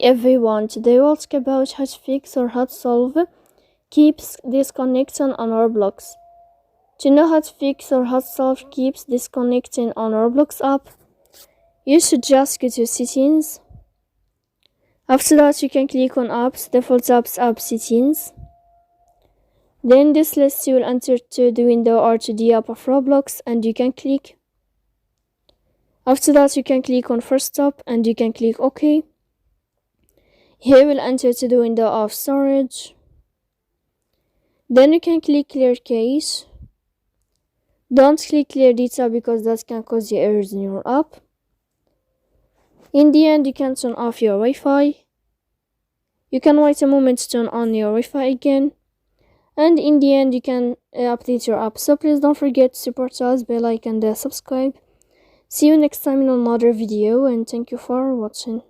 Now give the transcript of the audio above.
everyone, today we'll talk about how to fix or how to solve keeps disconnecting on Roblox. To know how to fix or how to solve keeps disconnecting on Roblox app, you should just go to settings. After that, you can click on apps, default apps, app settings. Then this list you will enter to the window or to the app of Roblox and you can click. After that, you can click on first app and you can click OK. Here we'll enter to the window of storage. Then you can click clear cache. Don't click clear data because that can cause you errors in your app. In the end, you can turn off your Wi-Fi. You can wait a moment to turn on your Wi-Fi again. And in the end, you can update your app. So please don't forget to support us by like and subscribe. See you next time in another video and thank you for watching.